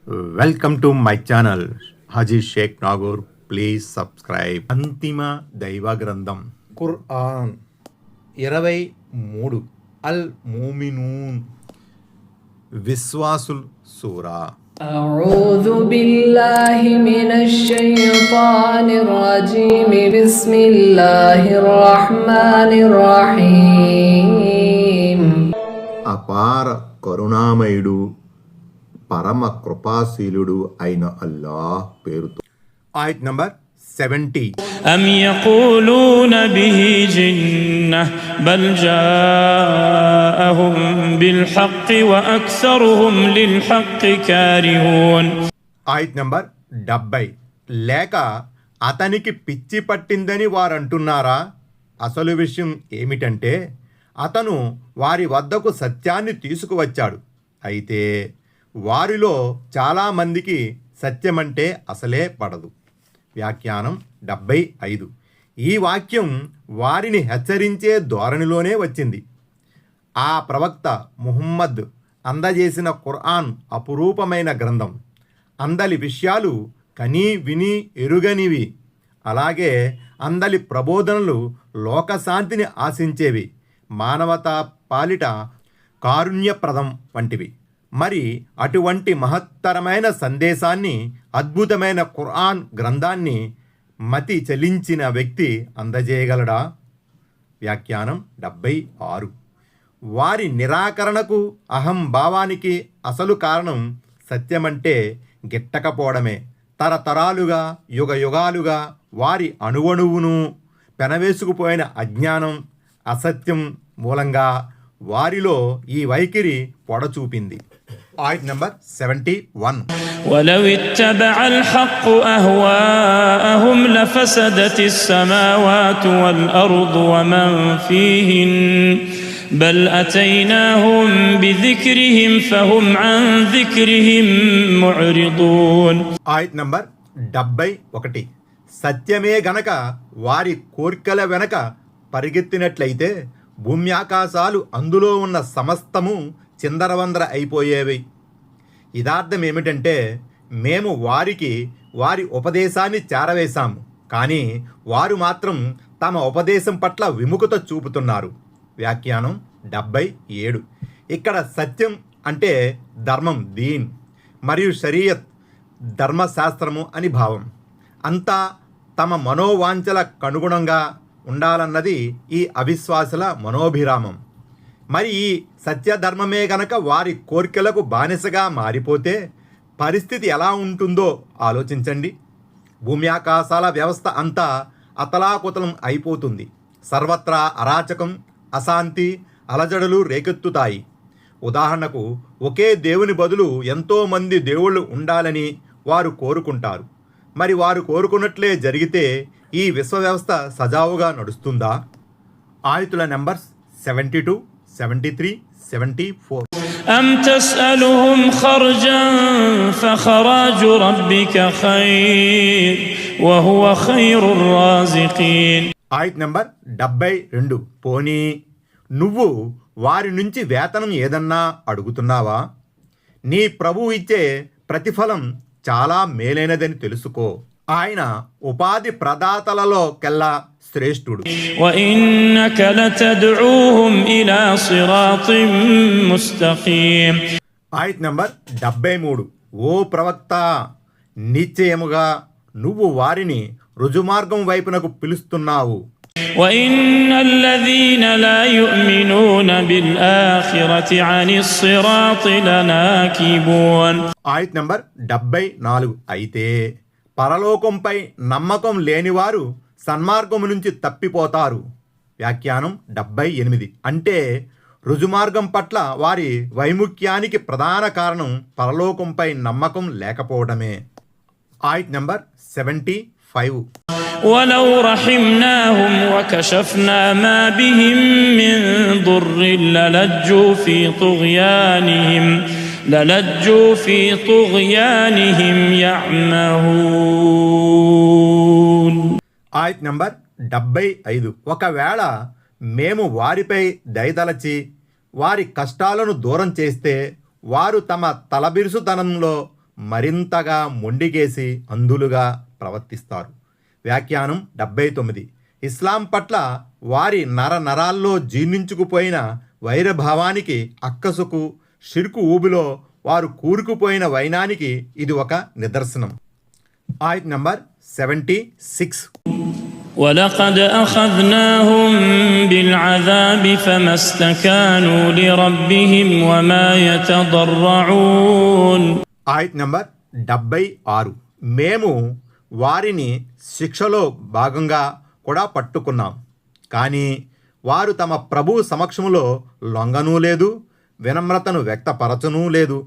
Welcome to my channel Haji Sheikh Nagoor. Please subscribe. అంతిమ దైవ గ్రంథం ఖురాన్ 23 అల్ మూమినూన్ విశ్వాసుల్ సూరా. أعوذ بالله من الشيطان الرجيم بسم الله الرحمن الرحيم. అపార కరుణామయుడు పరమ కృపాశీలుడు అయిన అల్లాహ్ పేరుతో. ఆయత్ నంబర్ 70. أم يقولون به جنة بل جاءهم بالحق وأكثرهم للحق كارهون. ఆయత్ నంబర్ 70. లేక అతనికి పిచ్చి పట్టిందని వారంటున్నారా? అసలు విషయం ఏమిటంటే అతను వారి వద్దకు సత్యాన్ని తీసుకువచ్చాడు. అయితే వారిలో చాలామందికి సత్యమంటే అసలే పడదు. వ్యాఖ్యానం 75. ఈ వాక్యం వారిని హెచ్చరించే ధోరణిలోనే వచ్చింది. ఆ ప్రవక్త ముహమ్మద్ అందజేసిన ఖురాన్ అపురూపమైన గ్రంథం. అందలి విషయాలు కనీ విని ఎరుగనివి. అలాగే అందలి ప్రబోధనలు లోకశాంతిని ఆశించేవి, మానవతా పాలిట కారుణ్యప్రదం వంటివి. మరి అటువంటి మహత్తరమైన సందేశాన్ని, అద్భుతమైన ఖురాన్ గ్రంథాన్ని మతి చలించిన వ్యక్తి అందజేయగలడా? వ్యాఖ్యానం 76. వారి నిరాకరణకు, అహంభావానికి అసలు కారణం సత్యమంటే గిట్టకపోవడమే. తరతరాలుగా, యుగ యుగాలుగా వారి అణువణువును పెనవేసుకుపోయిన అజ్ఞానం, అసత్యం మూలంగా వారిలో ఈ వైఖరి పొడచూపింది. ఆయత్ నంబర్ 71. ولو اتبع الحق أهواءهم لفسدت السماوات والأرض ومن فيهن بل أتيناهم بذكرهم فهم عن ذكرهم معرضون. ఆయత్ నంబర్ 71. సత్యమే గనక వారి కోర్కెల వెనక పరిగెత్తినట్లయితే భూమ్యాకాశాలు అందులో ఉన్న సమస్తము చిందరవందర అయిపోయేవి. యథార్థం ఏమిటంటే మేము వారికి వారి ఉపదేశాన్ని చేరవేశాము, కానీ వారు మాత్రం తమ ఉపదేశం పట్ల విముఖత చూపుతున్నారు. వ్యాఖ్యానం 77. ఇక్కడ సత్యం అంటే ధర్మం, దీన్, మరియు షరియత్, ధర్మశాస్త్రము అని భావం. అంతా తమ మనోవాంఛలకు అనుగుణంగా ఉండాలన్నది ఈ అవిశ్వాసుల మనోభిరామం. మరి ఈ సత్యధర్మమే గనక వారి కోరికలకు బానిసగా మారిపోతే పరిస్థితి ఎలా ఉంటుందో ఆలోచించండి. భూమి ఆకాశాల వ్యవస్థ అంతా అతలాకుతలం అయిపోతుంది. సర్వత్రా అరాచకం, అశాంతి, అలజడులు రేకెత్తుతాయి. ఉదాహరణకు, ఒకే దేవుని బదులు ఎంతోమంది దేవుళ్ళు ఉండాలని వారు కోరుకుంటారు. మరి వారు కోరుకున్నట్లే జరిగితే ఈ విశ్వ వ్యవస్థ సజావుగా నడుస్తుందా? ఆయతుల నెంబర్స్ 72, 73, 74. أم تسألهم خرجا فخراج ربك خير وهو خير الرازقين. ఆయత్ నెంబర్ 72. పోనీ నువ్వు వారి నుంచి వేతనం ఏదన్నా అడుగుతున్నావా? నీ ప్రభువు ఇచ్చే ప్రతిఫలం చాలా మేలైనదని తెలుసుకో. ఆయన ఉపాధి ప్రదాతలలో కెల్లా శ్రేష్ఠుడు. وإنك لتدعوهم إلى صراط مستقيم. ఆయత్ నంబర్ 73. ఓ ప్రవక్త, నిశ్చయముగా నువ్వు వారిని రుజుమార్గం వైపునకు పిలుస్తున్నావు. وإن الذين لا يؤمنون بالآخرة عن الصراط لناكبون. ఆయత్ నంబర్ 74. అయితే పరలోకంపై నమ్మకం లేనివారు సన్మార్గము నుంచి తప్పిపోతారు. వ్యాఖ్యానం 78. అంటే రుజుమార్గం పట్ల వారి వైముఖ్యానికి ప్రధాన కారణం పరలోకంపై నమ్మకం లేకపోవడమే. ఆయత్ నంబర్ 75. ولو رحمناهم وكشفنا ما بهم من ضر للجوا في طغيانهم يعمهون. ఆయత్ నంబర్ 75. ఒకవేళ మేము వారిపై దయదలచి వారి కష్టాలను దూరం చేస్తే వారు తమ తలబిరుసుతనంలో మరింతగా మొండికేసి అంధులుగా ప్రవర్తిస్తారు. వ్యాఖ్యానం 79. ఇస్లాం పట్ల వారి నరాల్లో జీర్ణించుకుపోయిన వైరభావానికి, అక్కసుకు, షిర్కు ఊబిలో వారు కూరుకుపోయిన వైనానికి ఇది ఒక నిదర్శనం. ఆయత్ నంబర్ 76. ولقد أخذناهم بالعذاب فما استكانوا لربهم وما يتضرعون. ఆయత్ నంబర్ 76. మేము వారిని శిక్షలో భాగంగా కూడా పట్టుకున్నాం, కానీ వారు తమ ప్రభు సమక్షంలో లొంగనూ లేదు, వినమ్రతను వ్యక్తపరచనూ లేదు.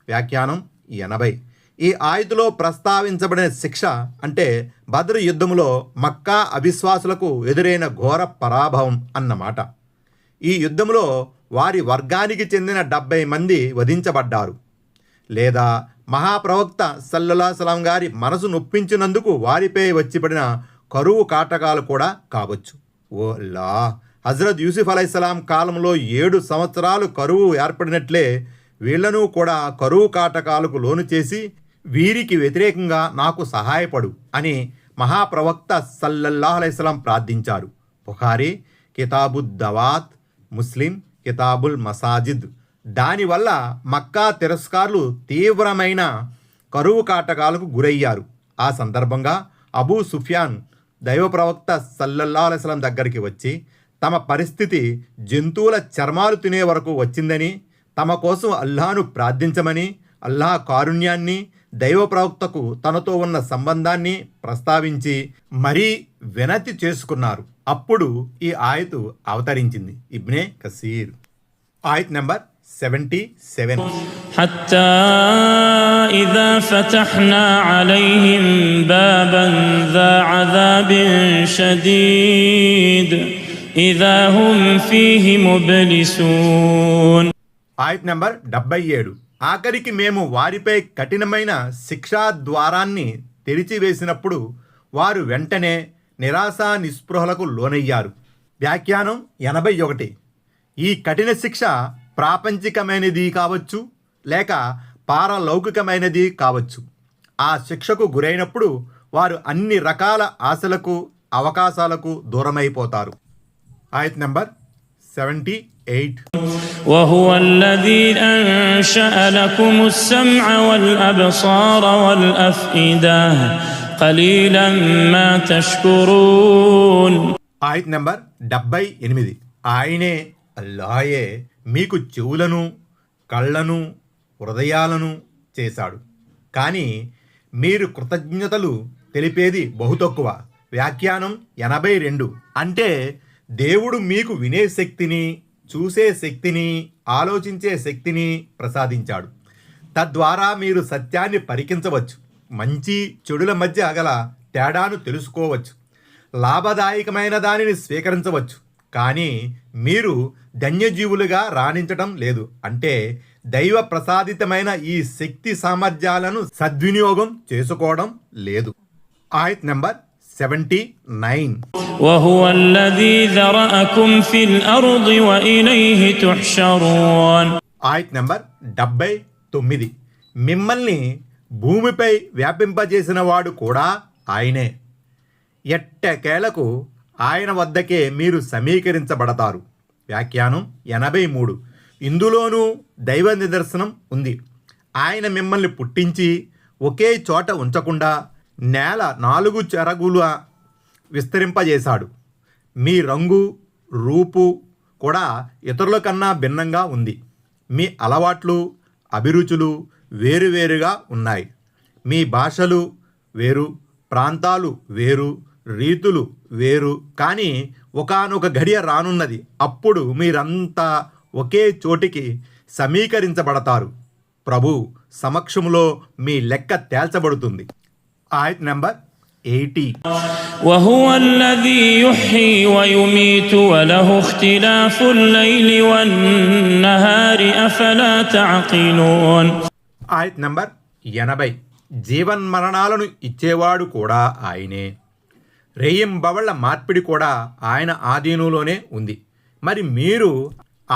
వ్యాఖ్యానం 80. ఈ ఆయతులో ప్రస్తావించబడిన శిక్ష అంటే బద్ర్ యుద్ధంలో మక్కా అవిశ్వాసులకు ఎదురైన ఘోర పరాభవం అన్నమాట. ఈ యుద్ధంలో వారి వర్గానికి చెందిన 70 మంది వధించబడ్డారు. లేదా మహాప్రవక్త సల్లల్లాహు అలైహి వసల్లం గారి మనసు నొప్పించినందుకు వారిపై వచ్చిపడిన కరువు కాటకాలు కూడా కావచ్చు. ఓ అల్లా, హజరత్ యూసుఫ్ అలైహిస్సలాం కాలంలో 7 సంవత్సరాలు కరువు ఏర్పడినట్లే వీళ్లను కూడా కరువు కాటకాలకు లోను చేసి వీరికి వ్యతిరేకంగా నాకు సహాయపడు అని మహాప్రవక్త సల్లల్లాహు అలైహి వసల్లం ప్రార్థించారు. బుఖారీ కితాబుద్ దవాత్, ముస్లిం కితాబుల్ మసాజిద్. దానివల్ల మక్కా తిరస్కారులు తీవ్రమైన కరువు కాటకాలకు గురయ్యారు. ఆ సందర్భంగా అబూ సుఫ్యాన్ దైవ ప్రవక్త సల్లల్లాహు అలైహి వసల్లం దగ్గరికి వచ్చి తమ పరిస్థితి జంతువుల చర్మాలు తినే వరకు వచ్చిందని, తమ కోసం అల్లాహను ప్రార్థించమని, అల్లాహ్ కారుణ్యాన్ని, దైవ ప్రవక్తకు తనతో ఉన్న సంబంధాన్ని ప్రస్తావించి మరీ వినతి చేసుకున్నారు. అప్పుడు ఈ ఆయతు అవతరించింది. ఇబ్నే కసీర్. ఆయత్ నెంబర్ 77. حتى إذا فتحنا عليهم بابا ذا عذاب شديد إذا هم فيه مبلسون. ఆయత్ నెంబర్ 77. ఆఖరికి మేము వారిపై కఠినమైన శిక్షా ద్వారాన్ని తెరిచివేసినప్పుడు వారు వెంటనే నిరాశా నిస్పృహలకు లోనయ్యారు. వ్యాఖ్యానం 81. ఈ కఠిన శిక్ష ప్రాపంచికమైనది కావచ్చు, లేక పారలౌకికమైనది కావచ్చు. ఆ శిక్షకు గురైనప్పుడు వారు అన్ని రకాల ఆశలకు, అవకాశాలకు దూరమైపోతారు. ఆయత్ నెంబర్ 78. وهو الذي أنشأ لكم السمع والأبصار والأفئدة قليلا ما تشكرون. ఆయత్ నెంబర్ 78. ఆయనే, అల్లాయే మీకు చెవులను, కళ్ళను, హృదయాలను చేశాడు, కానీ మీరు కృతజ్ఞతలు తెలిపేది బహు తక్కువ. వ్యాఖ్యానం 82. అంటే దేవుడు మీకు వినే శక్తిని, చూసే శక్తిని, ఆలోచించే శక్తిని ప్రసాదించాడు. తద్వారా మీరు సత్యాన్ని పరికించవచ్చు, మంచి చెడుల మధ్య గల తేడాను తెలుసుకోవచ్చు, లాభదాయకమైన దానిని స్వీకరించవచ్చు. కానీ మీరు ధన్యజీవులుగా రాణించటం లేదు, అంటే దైవ ప్రసాదితమైన ఈ శక్తి సామర్థ్యాలను సద్వినియోగం చేసుకోవడం లేదు. ఆయత్ నెంబర్ 79. وهو الذي ذرأكم في الأرض وإليه تحشرون. ఆయత్ నెంబర్ 79. మిమ్మల్ని భూమిపై వ్యాపింపజేసిన వాడు కూడా ఆయనే. ఎట్టకేలకు ఆయన వద్దకే మీరు సమీకరించబడతారు. వ్యాఖ్యానం 83. ఇందులోనూ దైవ నిదర్శనం ఉంది. ఆయన మిమ్మల్ని పుట్టించి ఒకే చోట ఉంచకుండా నేల 4 చెరగుల విస్తరింపజేశాడు. మీ రంగు, రూపు కూడా ఇతరుల కన్నా భిన్నంగా ఉంది. మీ అలవాట్లు, అభిరుచులు వేరువేరుగా ఉన్నాయి. మీ భాషలు వేరు, ప్రాంతాలు వేరు, రీతులు వేరు. కానీ ఒకానొక గడియ రానున్నది, అప్పుడు మీరంతా ఒకే చోటికి సమీకరించబడతారు. ప్రభు సమక్షంలో మీ లెక్క తేల్చబడుతుంది. ఆయత్ నెంబర్ 80. وهو الذي يحيي ويميت وله اختلاف الليل والنهار أفلا تعقلون. ఆయత్ నెంబర్ 80. జీవన్మరణాలను ఇచ్చేవాడు కూడా ఆయనే. రేయింబవళ్ల మార్పిడి కూడా ఆయన ఆధీనంలోనే ఉంది. మరి మీరు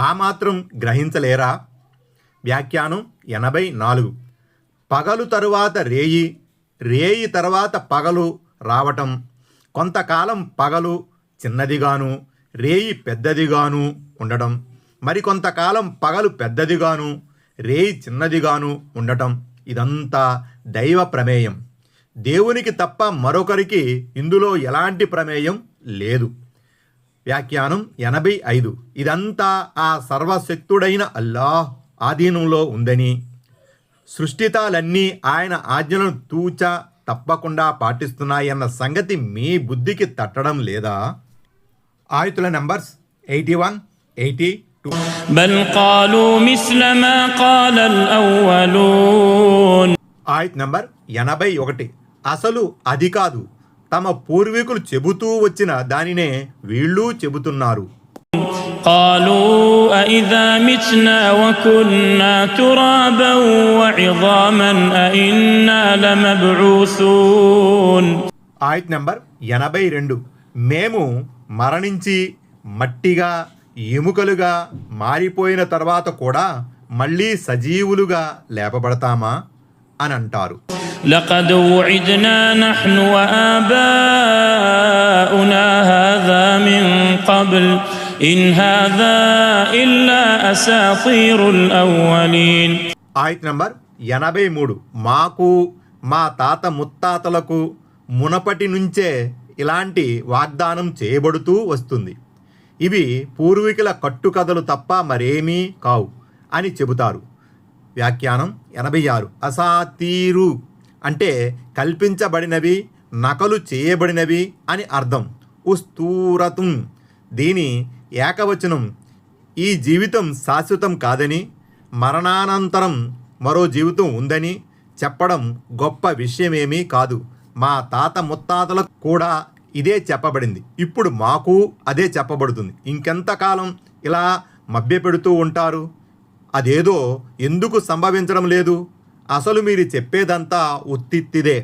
ఆ మాత్రం గ్రహించలేరా? వ్యాఖ్యానం 84. పగలు తరువాత రేయి, రేయి తర్వాత పగలు రావటం, కొంతకాలం పగలు చిన్నదిగాను రేయి పెద్దదిగాను ఉండటం, మరికొంతకాలం పగలు పెద్దదిగాను రేయి చిన్నదిగాను ఉండటం, ఇదంతా దైవ ప్రమేయం. దేవునికి తప్ప మరొకరికి ఇందులో ఎలాంటి ప్రమేయం లేదు. వ్యాఖ్యానం 85. ఇదంతా ఆ సర్వశక్తుడైన అల్లాహ్ ఆధీనంలో ఉందని, సృష్టితాలన్నీ ఆయన ఆజ్ఞలను తూచా తప్పకుండా పాటిస్తున్నాయన్న సంగతి మీ బుద్ధికి తట్టడం లేదా? ఆయతుల నంబర్స్ 81, 82. బల్ ఖాలూ మిస్ల మా ఖాలల్ అవ్వలూన్. ఆయత్ నంబర్ 81. అసలు అది కాదు, తమ పూర్వీకులు చెబుతూ వచ్చిన దానినే వీళ్ళు చెబుతున్నారు. ఖాలూ అఇదా మిత్నా వకున్నా తురాబన్ వఇదామన్ అఇన్నా లమబ్ఊసూన్. ఆయత్ నంబర్ 82. మేము మరణించి మట్టిగా ఎముకలుగా మారిపోయిన తర్వాత కూడా మళ్ళీ సజీవులుగా లేపబడతామా అని అంటారు. لقد وعدنا نحن وآباؤنا هذا من قبل إن هذا إلا أساطير الأولين. ఆయత్ నంబర్ 83. మాకు మా తాత ముత్తాతలకు మునపటి నుంచే ఇలాంటి వాగ్దానం చేయబడుతూ వస్తుంది. ఇవి పూర్వీకుల కట్టుకథలు తప్ప మరేమీ కావు అని చెబుతారు. వ్యాఖ్యానం 86. అసాతీరు అంటే కల్పించబడినవి, నకలు చేయబడినవి అని అర్థం. ఉస్తూరతుం దీని ఏకవచనం. ఈ జీవితం శాశ్వతం కాదని, మరణానంతరం మరో జీవితం ఉందని చెప్పడం గొప్ప విషయమేమీ కాదు. మా తాత ముత్తాతలకు కూడా ఇదే చెప్పబడింది, ఇప్పుడు మాకు అదే చెప్పబడుతుంది. ఇంకెంతకాలం ఇలా మభ్యపెడుతూ ఉంటారు? అదేదో ఎందుకు సంభవించడం లేదు? అసలు మీరు చెప్పేదంతా ఉత్తిత్తిదే.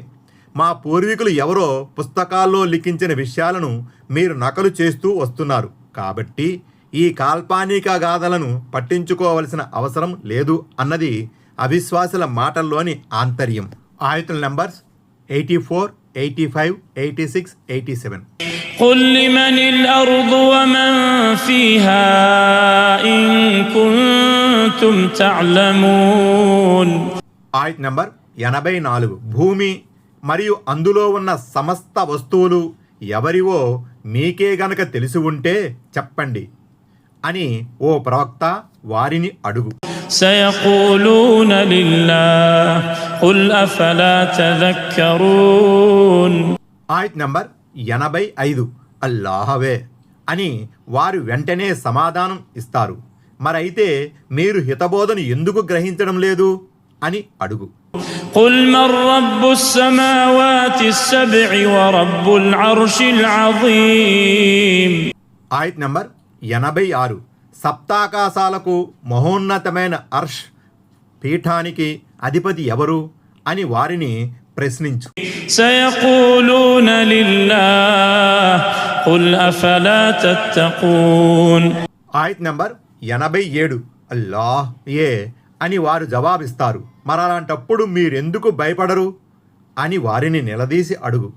మా పూర్వీకులు ఎవరో పుస్తకాల్లో లిఖించిన విషయాలను మీరు నకలు చేస్తూ వస్తున్నారు. కాబట్టి ఈ కాల్పనిక గాథలను పట్టించుకోవలసిన అవసరం లేదు అన్నది అవిశ్వాసుల మాటల్లోని ఆంతర్యం. ఆయతుల నంబర్స్ 84, 85, 86, 87. قل لمن الأرض ومن فيها إن كنتم تعلمون. ఆయత్ నంబర్ 84. భూమి మరియు అందులో ఉన్న సమస్త వస్తువులు ఎవరివో మీకే గనక తెలిసి ఉంటే చెప్పండి అని ఓ ప్రవక్త వారిని అడుగు. سيقولون لله قل أفلا تذكرون. ఆయత్ నంబర్ 85. అల్లాహవే అని వారు వెంటనే సమాధానం ఇస్తారు. మరైతే మీరు హితబోధను ఎందుకు గ్రహించడం లేదు అని అడుగు. قل من رب السماوات السبع ورب العرش العظيم. ఆయత్ నంబర్ 86. సప్తాకాశాలకు మహోన్నతమైన అర్ష్ పీఠానికి అధిపతి ఎవరు అని వారిని ప్రశ్నించు. سيقولون لله قل أفلا تتقون. ఆయత్ నంబర్ 87. అల్లాహ్ ఏ అని వారు జవాబిస్తారు. మరలాంటప్పుడు మీరెందుకు భయపడరు అని వారిని నిలదీసి అడుగు.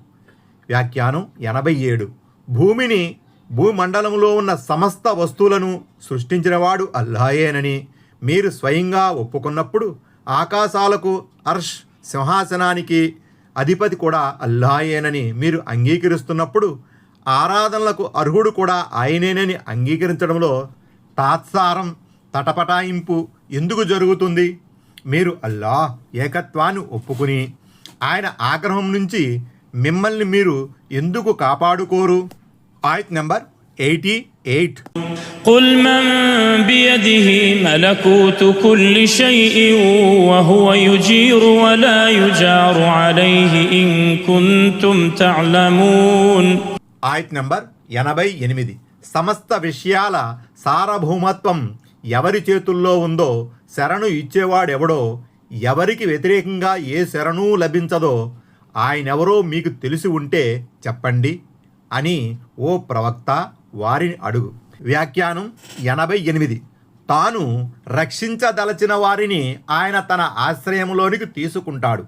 వ్యాఖ్యానం 87. భూమిని, భూమండలంలో ఉన్న సమస్త వస్తువులను సృష్టించినవాడు అల్లాయేనని మీరు స్వయంగా ఒప్పుకున్నప్పుడు, ఆకాశాలకు అర్ష్ సింహాసనానికి అధిపతి కూడా అల్లాయేనని మీరు అంగీకరిస్తున్నప్పుడు, ఆరాధనలకు అర్హుడు కూడా ఆయనేనని అంగీకరించడంలో తాత్సారం, తటపటాయింపు ఎందుకు జరుగుతుంది? మీరు అల్లాహ్ ఏకత్వాన్ని ఒప్పుకుని ఆయన ఆగ్రహం నుంచి మిమ్మల్ని మీరు ఎందుకు కాపాడుకోరు? ఆయత్ నంబర్ 88. قل من بيده ملكوت كل شيء وهو يجير ولا يجار عليه إن كنتم تعلمون. ఆయత్ నంబర్ 88. సమస్త విషయాల సార్వభౌమత్వం ఎవరి చేతుల్లో ఉందో, శరణు ఇచ్చేవాడెవడో, ఎవరికి వ్యతిరేకంగా ఏ శరణూ లభించదో ఆయనెవరో మీకు తెలిసి ఉంటే చెప్పండి అని ఓ ప్రవక్త వారిని అడుగు. వ్యాఖ్యానం 88. తాను రక్షించదలచిన వారిని ఆయన తన ఆశ్రయంలోనికి తీసుకుంటాడు.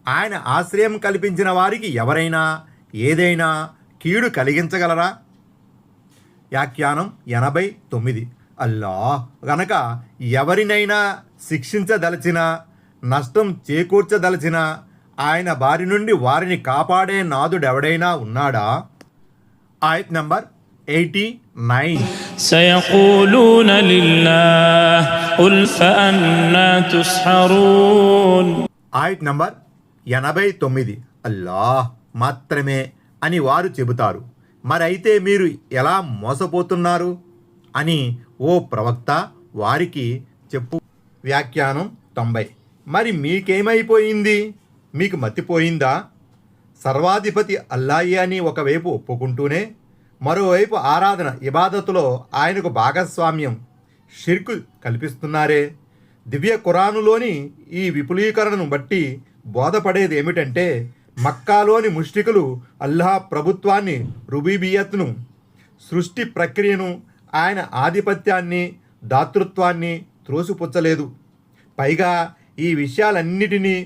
ఆయన ఆశ్రయం కల్పించిన వారికి ఎవరైనా ఏదైనా కీడు కలిగించగలరా? వ్యాఖ్యానం 89. అల్లా గనక ఎవరినైనా శిక్షించదలచినా నష్టం చేకూర్చదలచినా ఆయన బారి నుండి వారిని కాపాడే నాదుడెవడైనా ఉన్నాడా? ఆయత్ నంబర్ 89. سيقولون لله قل فأنا تسحرون. ఆయత్ నంబర్ 89. అల్లాహ్ మాత్రమే అని వారు చెబుతారు. మరైతే మీరు ఎలా మోసపోతున్నారు అని ఓ ప్రవక్త వారికి చెప్పు. వ్యాఖ్యానం 90. మరి మీకేమైపోయింది? మీకు మతిపోయిందా? సర్వాధిపతి అల్లాహే అని ఒకవైపు ఒప్పుకుంటూనే మరోవైపు ఆరాధన ఇబాదతులో ఆయనకు భాగస్వామ్యం షిర్కు కల్పిస్తున్నారే. దివ్య ఖురానులోని ఈ విపులీకరణను బట్టి బోధపడేది ఏమిటంటే మక్కాలోని ముష్రికులు అల్లాహ్ ప్రభుత్వాన్ని, రుబూబియత్ను, సృష్టి ప్రక్రియను, ఆయన ఆధిపత్యాన్ని, దాతృత్వాన్ని త్రోసిపుచ్చలేదు. పైగా ఈ విషయాలన్నిటినీ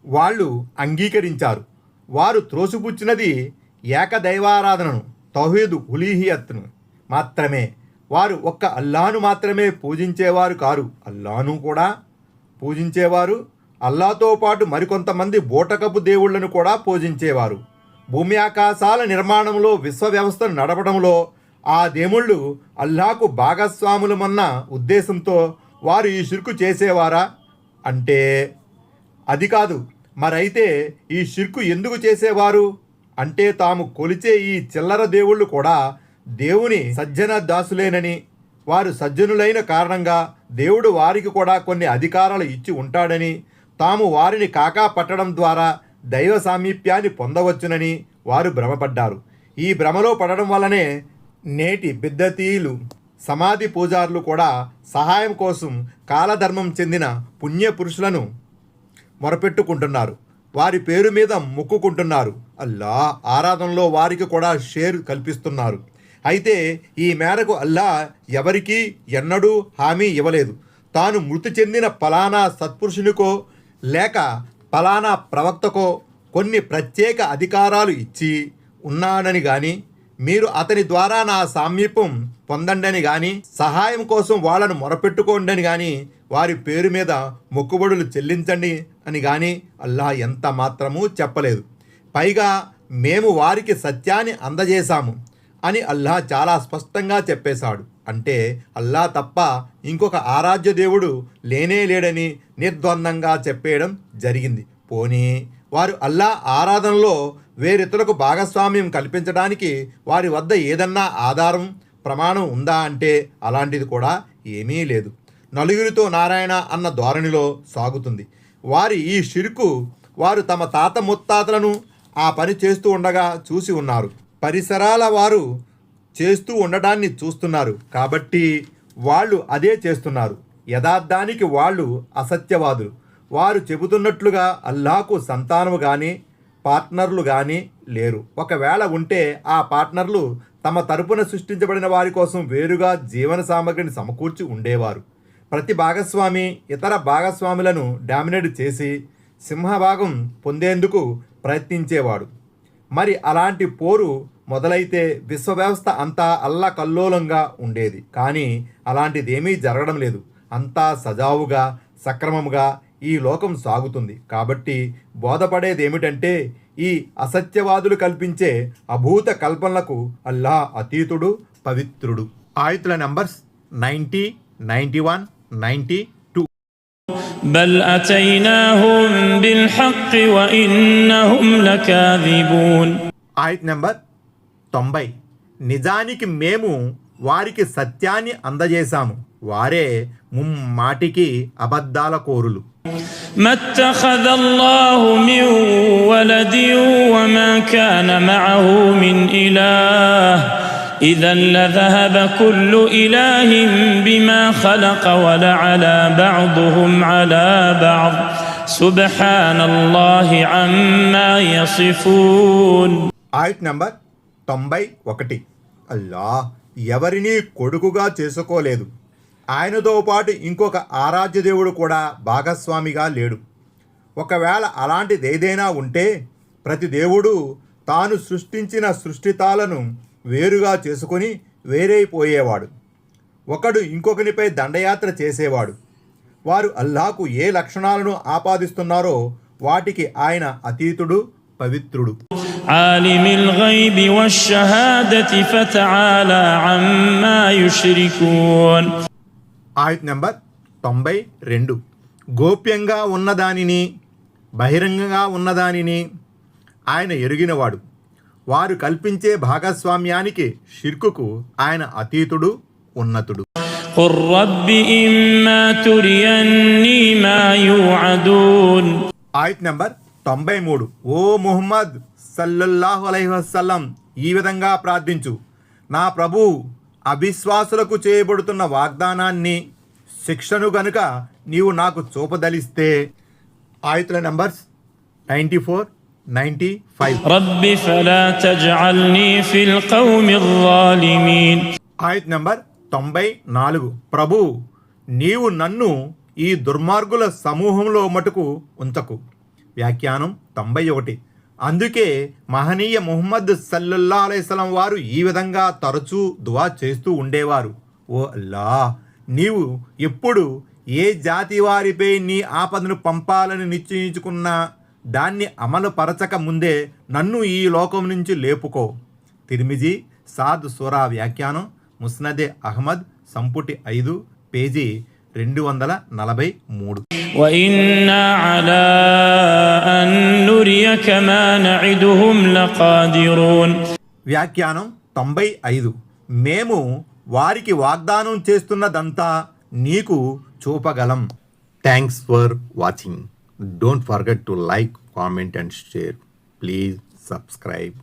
వాళ్ళు అంగీకరించారు. వారు త్రోసిపుచ్చినది ఏకదైవారాధనను, తౌహీద్ ఉలీహియత్ను మాత్రమే. వారు ఒక్క అల్లాహను మాత్రమే పూజించేవారు కారు, అల్లాహను కూడా పూజించేవారు. అల్లాతో పాటు మరికొంతమంది బూటకపు దేవుళ్లను కూడా పూజించేవారు. భూమి ఆకాశాల నిర్మాణంలో, విశ్వ వ్యవస్థను నడపడంలో ఆ దేవుళ్ళు అల్లాహకు భాగస్వాములమన్న ఉద్దేశంతో వారు ఈ షిర్కు చేసేవారా అంటే అది కాదు. మరైతే ఈ షిర్కు ఎందుకు చేసేవారు అంటే తాము కొలిచే ఈ చిల్లర దేవుళ్ళు కూడా దేవుని సజ్జన దాసులేనని, వారు సజ్జనులైన కారణంగా దేవుడు వారికి కూడా కొన్ని అధికారాలు ఇచ్చి ఉంటాడని, తాము వారిని కాకా పట్టడం ద్వారా దైవ సామీప్యాన్ని పొందవచ్చునని వారు భ్రమపడ్డారు. ఈ భ్రమలో పడడం వల్లనే నేటి బిద్దతీలు, సమాధి పూజారులు కూడా సహాయం కోసం కాలధర్మం చెందిన పుణ్యపురుషులను మొరపెట్టుకుంటున్నారు. వారి పేరు మీద మొక్కుకుంటున్నారు. అల్లా ఆరాధనలో వారికి కూడా షేర్ కల్పిస్తున్నారు. అయితే ఈ మేరకు అల్లా ఎవరికీ ఎన్నడూ హామీ ఇవ్వలేదు. తాను మృతి చెందిన పలానా సత్పురుషునికో లేక పలానా ప్రవక్తకో కొన్ని ప్రత్యేక అధికారాలు ఇచ్చి ఉన్నాడని కానీ, మీరు అతని ద్వారా నా సామీప్యం పొందండని కానీ, సహాయం కోసం వాళ్ళను మొరపెట్టుకోండని కానీ, వారి పేరు మీద మొక్కుబడులు చెల్లించండి అని కానీ అల్లాహ్ ఎంత మాత్రమూ చెప్పలేదు. పైగా మేము వారికి సత్యాన్ని అందజేశాము అని అల్లాహ్ చాలా స్పష్టంగా చెప్పేశాడు. అంటే అల్లాహ్ తప్ప ఇంకొక ఆరాధ్య దేవుడు లేనే లేడని నిర్ద్వందంగా చెప్పేయడం జరిగింది. పోనీ వారు అల్లాహ్ ఆరాధనలో వేరితరులకు భాగస్వామ్యం కల్పించడానికి వారి వద్ద ఏదన్నా ఆధారం, ప్రమాణం ఉందా అంటే అలాంటిది కూడా ఏమీ లేదు. నలుగురితో నారాయణ అన్న ధోరణిలో సాగుతుంది వారి ఈ షిర్కు. వారు తమ తాత ముత్తాతలను ఆ పని చేస్తూ ఉండగా చూసి ఉన్నారు. పరిసరాల వారు చేస్తూ ఉండడాన్ని చూస్తున్నారు. కాబట్టి వాళ్ళు అదే చేస్తున్నారు. యథార్థానికి వాళ్ళు అసత్యవాదులు. వారు చెబుతున్నట్లుగా అల్లాహకు సంతానము కానీ పార్ట్నర్లు కానీ లేరు. ఒకవేళ ఉంటే ఆ పార్ట్నర్లు తమ తరపున సృష్టించబడిన వారి కోసం వేరుగా జీవన సామగ్రిని సమకూర్చి ఉండేవారు. ప్రతి భాగస్వామి ఇతర భాగస్వాములను డామినేట్ చేసి సింహభాగం పొందేందుకు ప్రయత్నించేవాడు. మరి అలాంటి పోరు మొదలైతే విశ్వ వ్యవస్థ అంతా అల్లకల్లోలంగా ఉండేది. కానీ అలాంటిదేమీ జరగడం లేదు. అంతా సజావుగా, సక్రమముగా ఈ లోకం సాగుతుంది. కాబట్టి బోధపడేది ఏమిటంటే ఈ అసత్యవాదులు కల్పించే అభూత కల్పనలకు అల్లాహ్ అతీతుడు, పవిత్రుడు. ఆయతుల నంబర్స్ 90, 91, 92. بل أتيناهم بالحق وإنهم لكاذبون. ఆయత్ నంబర్ 90. నిజానికి మేము వారికి సత్యాన్ని అందజేశాము, వారే ముమ్మాటికి అబద్ధాల కోరులు. ما اتخذ الله من ولد وما كان معه من إله إذا لذهب كل إله بما خلق ولعلى بعضهم على بعض سبحان الله عما يصفون. ఆయత్ నంబర్ 91. అల్లాహ్ ఎవరినీ కొడుకుగా చేసుకోలేదు, ఆయనతో పాటు ఇంకొక ఆరాధ్య దేవుడు కూడా భాగస్వామిగా లేడు. ఒకవేళ అలాంటిదేదైనా ఉంటే ప్రతి దేవుడు తాను సృష్టించిన సృష్టితాలను వేరుగా చేసుకొని వేరైపోయేవాడు. ఒకడు ఇంకొకనిపై దండయాత్ర చేసేవాడు. వారు అల్లాహకు ఏ లక్షణాలను ఆపాదిస్తున్నారో వాటికి ఆయన అతీతుడు, పవిత్రుడు. ఆలిమిల్ గైబి వశ్షహాదతి ఫతఆలా అమ్మా యుష్రికూన్. ఆయత్ నెంబర్ 92. గోప్యంగా ఉన్నదానిని, బహిరంగంగా ఉన్నదానిని ఆయన ఎరిగినవాడు. వారు కల్పించే భాగస్వామ్యానికి, షిర్కుకు ఆయన అతీతుడు, ఉన్నతుడు. ఖుర్ రబ్బి ఇమ్మా తురియన్నీ మా యూఅదూన్. ఆయత్ నెంబర్ 93. ఓ ముహమ్మద్ సల్లల్లాహు అలైహి వసల్లం, ఈ విధంగా ప్రార్థించు, నా ప్రభు అవిశ్వాసులకు చేయబడుతున్న వాగ్దానాన్ని, శిక్షను గనుక నీవు నాకు చూపదలిస్తే. ఆయతుల నంబర్స్ 94, 95. రబ్బి ఫలా తజ్అల్నీ ఫిల్ ఖౌమిర్ జాలిమీన్. ఆయత్ నంబర్ 94. ప్రభు, నీవు నన్ను ఈ దుర్మార్గుల సమూహంలో మటుకు ఉంచకు. వ్యాఖ్యానం 91. అందుకే మహనీయ ముహమ్మద్ సల్లల్లాహు అలైహి వసల్లం వారు ఈ విధంగా తరచూ దువా చేస్తూ ఉండేవారు. ఓ అల్లా, నీవు ఎప్పుడు ఏ జాతి వారిపై నీ ఆపదను పంపాలని నిశ్చయించుకున్నా దాన్ని అమలు పరచక ముందే నన్ను ఈ లోకం నుంచి లేపుకో. తిర్మిజీ సాద్ సూరా వ్యాఖ్యానం, ముస్నదే అహ్మద్, సంపుటి 5, పేజీ 243. وإنا على أن نريك ما نعدهم لقادرون. వ్యాఖ్యానం 95. మేము వారికి వాగ్దానం చేస్తున్నదంతా నీకు చూపగలం. Thanks for watching. Don't forget to like, comment and share. Please subscribe.